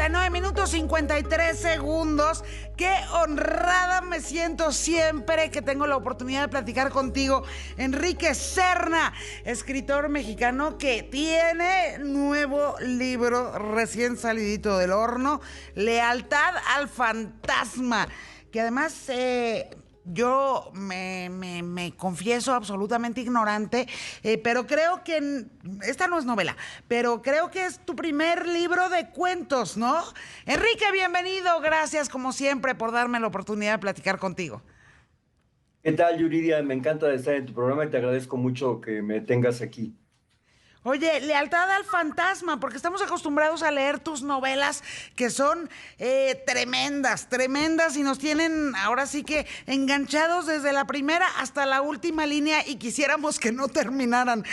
49 minutos 53 segundos. Qué honrada me siento siempre que tengo la oportunidad de platicar contigo. Enrique Serna, escritor mexicano que tiene nuevo libro recién salidito del horno, Lealtad al Fantasma, que además yo me confieso absolutamente ignorante, pero creo que esta no es novela, pero creo que es tu primer libro de cuentos, ¿no? Enrique, bienvenido, gracias como siempre por darme la oportunidad de platicar contigo. ¿Qué tal, Yuridia? Me encanta estar en tu programa y te agradezco mucho que me tengas aquí. Oye, Lealtad al Fantasma, porque estamos acostumbrados a leer tus novelas que son tremendas, tremendas y nos tienen ahora sí que enganchados desde la primera hasta la última línea y quisiéramos que no terminaran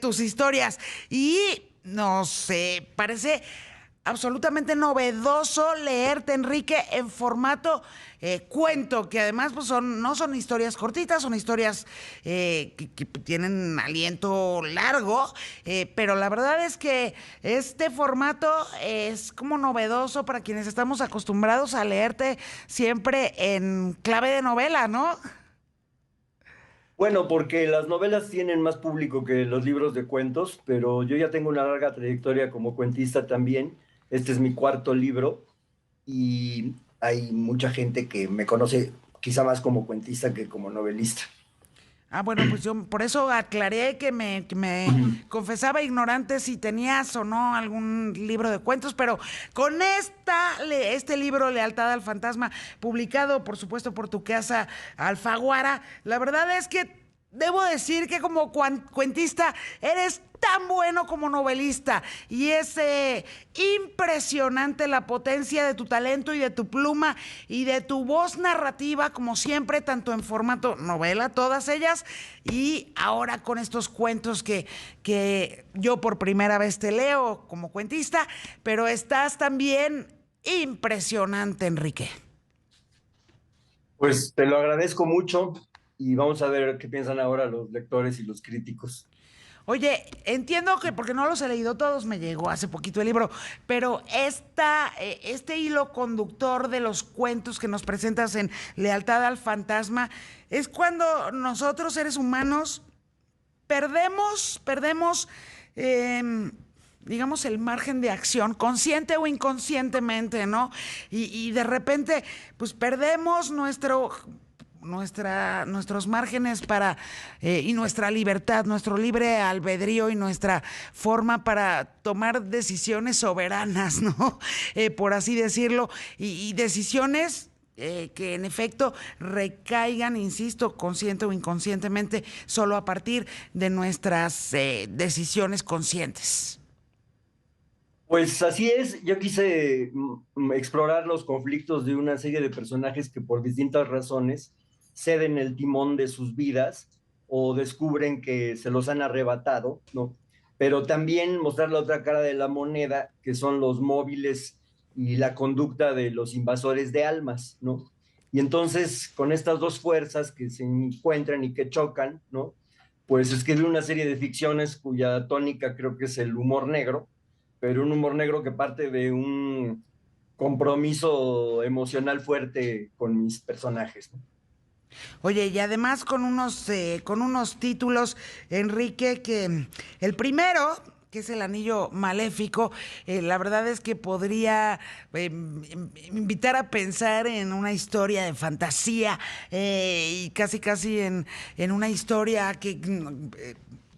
tus historias. Y no sé, parece absolutamente novedoso leerte, Enrique, en formato cuento, que además pues no son historias cortitas, son historias que tienen aliento largo, pero la verdad es que este formato es como novedoso para quienes estamos acostumbrados a leerte siempre en clave de novela, ¿no? Bueno, porque las novelas tienen más público que los libros de cuentos, pero yo ya tengo una larga trayectoria como cuentista también. Este es mi cuarto libro y hay mucha gente que me conoce quizá más como cuentista que como novelista. Ah, bueno, pues yo por eso aclaré que me confesaba ignorante si tenías o no algún libro de cuentos, pero con este libro, Lealtad al Fantasma, publicado, por supuesto, por tu casa Alfaguara, la verdad es que debo decir que como cuentista eres tan bueno como novelista y es impresionante la potencia de tu talento y de tu pluma y de tu voz narrativa como siempre, tanto en formato novela, todas ellas, y ahora con estos cuentos que yo por primera vez te leo como cuentista, pero estás también impresionante, Enrique. Pues te lo agradezco mucho y vamos a ver qué piensan ahora los lectores y los críticos. Oye, entiendo que porque no los he leído todos, me llegó hace poquito el libro, pero este hilo conductor de los cuentos que nos presentas en Lealtad al Fantasma es cuando nosotros, seres humanos, perdemos, digamos, el margen de acción, consciente o inconscientemente, ¿no? Y de repente, pues perdemos nuestros márgenes para y nuestra libertad, nuestro libre albedrío y nuestra forma para tomar decisiones soberanas, ¿no? Por así decirlo, y decisiones que en efecto recaigan, insisto, consciente o inconscientemente, solo a partir de nuestras decisiones conscientes. Pues así es, yo quise explorar los conflictos de una serie de personajes que por distintas razones ceden el timón de sus vidas o descubren que se los han arrebatado, ¿no? Pero también mostrar la otra cara de la moneda, que son los móviles y la conducta de los invasores de almas, ¿no? Y entonces, con estas dos fuerzas que se encuentran y que chocan, ¿no? Pues escribí una serie de ficciones cuya tónica creo que es el humor negro, pero un humor negro que parte de un compromiso emocional fuerte con mis personajes, ¿no? Oye, y además con unos títulos, Enrique, que el primero, que es El Anillo Maléfico, la verdad es que podría invitar a pensar en una historia de fantasía y casi en una historia que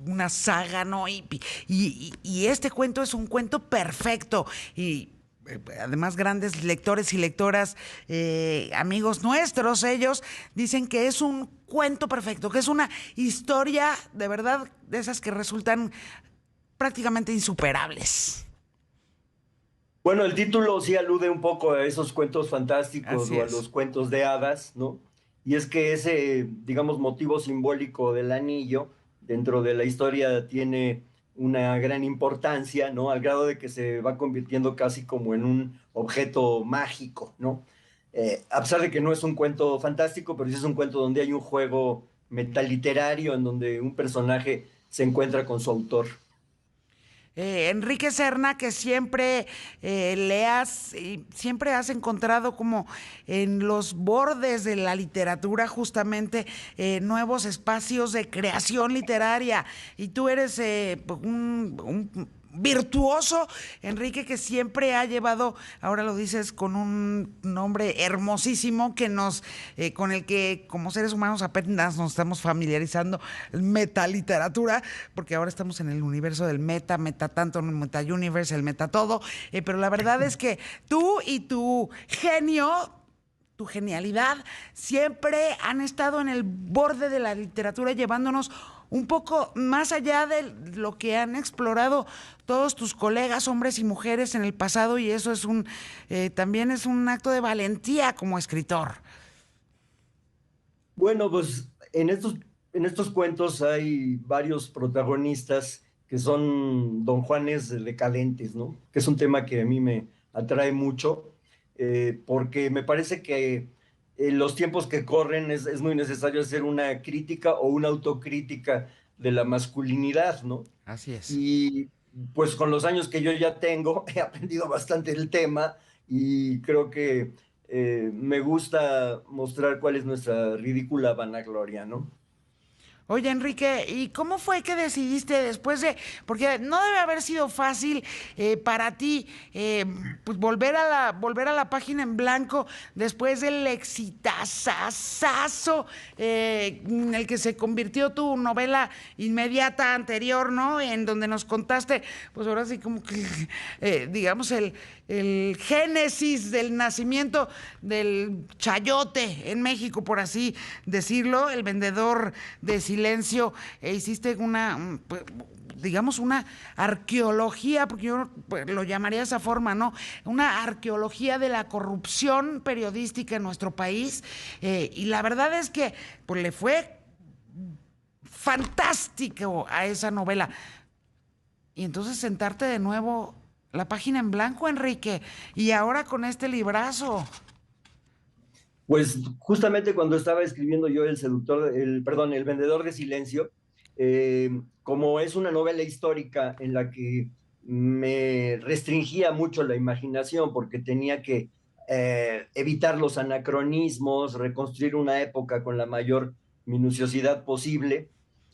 una saga, ¿no? Y este cuento es un cuento perfecto y además grandes lectores y lectoras, amigos nuestros, ellos dicen que es un cuento perfecto, que es una historia de verdad de esas que resultan prácticamente insuperables. Bueno, el título sí alude un poco a esos cuentos fantásticos Así o a es. los cuentos de hadas, ¿no? Y es que ese, digamos, motivo simbólico del anillo dentro de la historia tiene una gran importancia, ¿no? Al grado de que se va convirtiendo casi como en un objeto mágico, ¿no? A pesar de que no es un cuento fantástico, pero sí es un cuento donde hay un juego metaliterario en donde un personaje se encuentra con su autor. Enrique Serna, que siempre siempre has encontrado como en los bordes de la literatura justamente nuevos espacios de creación literaria. Y tú eres un virtuoso, Enrique, que siempre ha llevado, ahora lo dices con un nombre hermosísimo con el que como seres humanos apenas nos estamos familiarizando, metaliteratura, porque ahora estamos en el universo del meta tanto, el meta universe, el meta todo, pero la verdad es que tú y tu genio, tu genialidad, siempre han estado en el borde de la literatura, llevándonos un poco más allá de lo que han explorado todos tus colegas, hombres y mujeres en el pasado, y eso es también es un acto de valentía como escritor. Bueno, pues en estos cuentos hay varios protagonistas que son don Juanes decadentes, ¿no? Que es un tema que a mí me atrae mucho, porque me parece que en los tiempos que corren es muy necesario hacer una crítica o una autocrítica de la masculinidad, ¿no? Así es. Y pues con los años que yo ya tengo, he aprendido bastante el tema y creo que me gusta mostrar cuál es nuestra ridícula vanagloria, ¿no? Oye, Enrique, ¿y cómo fue que decidiste después porque no debe haber sido fácil para ti, pues volver a la página en blanco después del exitazazazo en el que se convirtió tu novela inmediata anterior, ¿no? En donde nos contaste, pues ahora sí como que, digamos, el génesis del nacimiento del chayote en México, por así decirlo, el vendedor de silencio, hiciste digamos, una arqueología, porque yo pues, lo llamaría de esa forma, ¿no? Una arqueología de la corrupción periodística en nuestro país, y la verdad es que pues le fue fantástico a esa novela. Y entonces sentarte de nuevo la página en blanco, Enrique, y ahora con este librazo. Pues justamente cuando estaba escribiendo yo perdón, El vendedor de silencio, como es una novela histórica en la que me restringía mucho la imaginación porque tenía que evitar los anacronismos, reconstruir una época con la mayor minuciosidad posible,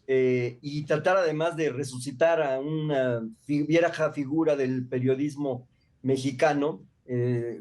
y tratar además de resucitar a una vieja figura del periodismo mexicano,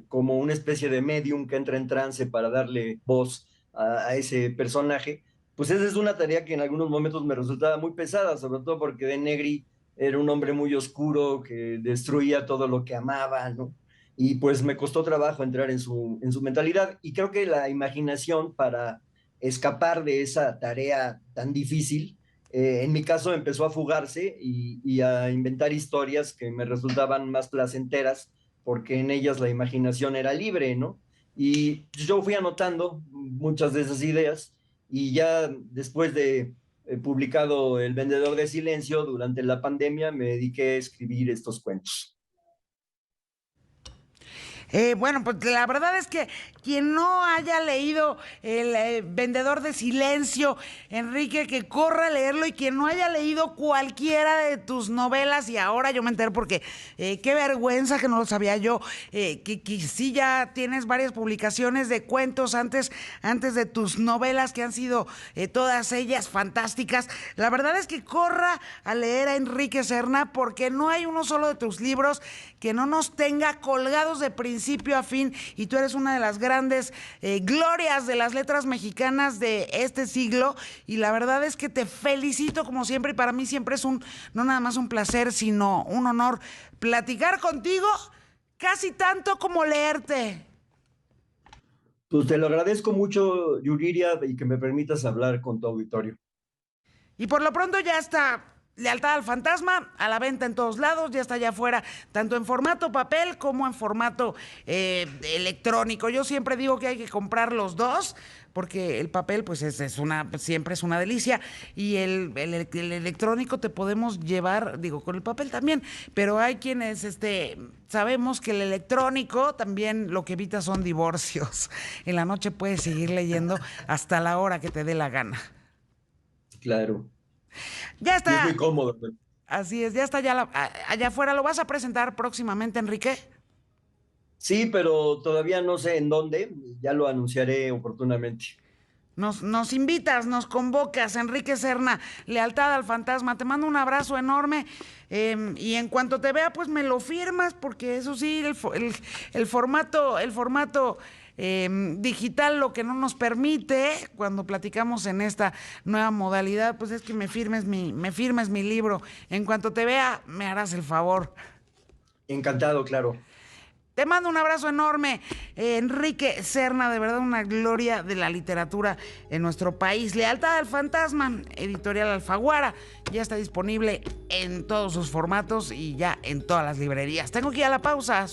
como una especie de medium que entra en trance para darle voz a ese personaje. Pues esa es una tarea que en algunos momentos me resultaba muy pesada, sobre todo porque De Negri era un hombre muy oscuro que destruía todo lo que amaba, ¿no? Y pues me costó trabajo entrar en su mentalidad, y creo que la imaginación para escapar de esa tarea tan difícil, en mi caso empezó a fugarse y a inventar historias que me resultaban más placenteras porque en ellas la imaginación era libre, ¿no? Y yo fui anotando muchas de esas ideas, y ya después de publicado El vendedor de silencio durante la pandemia me dediqué a escribir estos cuentos. Bueno, pues la verdad es que quien no haya leído El vendedor de silencio, Enrique, que corra a leerlo, y quien no haya leído cualquiera de tus novelas, y ahora yo me entero porque qué vergüenza que no lo sabía yo, que sí ya tienes varias publicaciones de cuentos antes de tus novelas, que han sido todas ellas fantásticas. La verdad es que corra a leer a Enrique Serna, porque no hay uno solo de tus libros que no nos tenga colgados de principio a fin, y tú eres una de las grandes glorias de las letras mexicanas de este siglo, y la verdad es que te felicito como siempre, y para mí siempre es no nada más un placer, sino un honor platicar contigo, casi tanto como leerte. Pues te lo agradezco mucho, Yuriria, y que me permitas hablar con tu auditorio. Y por lo pronto ya está Lealtad al Fantasma, a la venta en todos lados, ya está allá afuera, tanto en formato papel como en formato electrónico. Yo siempre digo que hay que comprar los dos, porque el papel pues siempre es una delicia, y el electrónico te podemos llevar, digo, con el papel también, pero hay quienes sabemos que el electrónico también lo que evita son divorcios. En la noche puedes seguir leyendo hasta la hora que te dé la gana. Claro. Ya Y es muy está. cómodo, ¿no? Así es, ya está allá afuera. ¿Lo vas a presentar próximamente, Enrique? Sí, pero todavía no sé en dónde, ya lo anunciaré oportunamente. Nos invitas, nos convocas, Enrique Serna, Lealtad al Fantasma. Te mando un abrazo enorme y en cuanto te vea, pues me lo firmas, porque eso sí, el formato digital lo que no nos permite cuando platicamos en esta nueva modalidad, pues es que me firmes mi libro. En cuanto te vea, me harás el favor. Encantado, claro. Te mando un abrazo enorme, Enrique Serna, de verdad una gloria de la literatura en nuestro país. Lealtad al Fantasma, editorial Alfaguara, ya está disponible en todos sus formatos y ya en todas las librerías. Tengo que ir a la pausa.